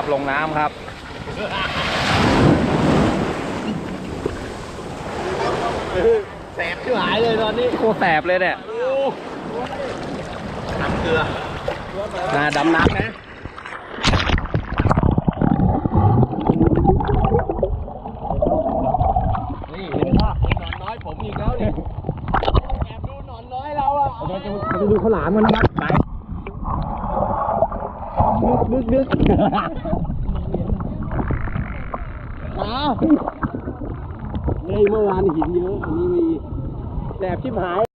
ครับลงน้ำครับแสบที่หายเลยตอนนี้โคตรแสบเลยเนี่ยน้ำเกลือดำน้ำนะนี่เห็นป่ะหนอนน้อยผมอีกแล้วเนี่ยแอบดูหนอนน้อยเราอ่ะจะดูข้าวหลามกันนะครับไปดึกอ้าวนี่เมื่อวานหินเยอะอันนี้มีแสบชิบหาย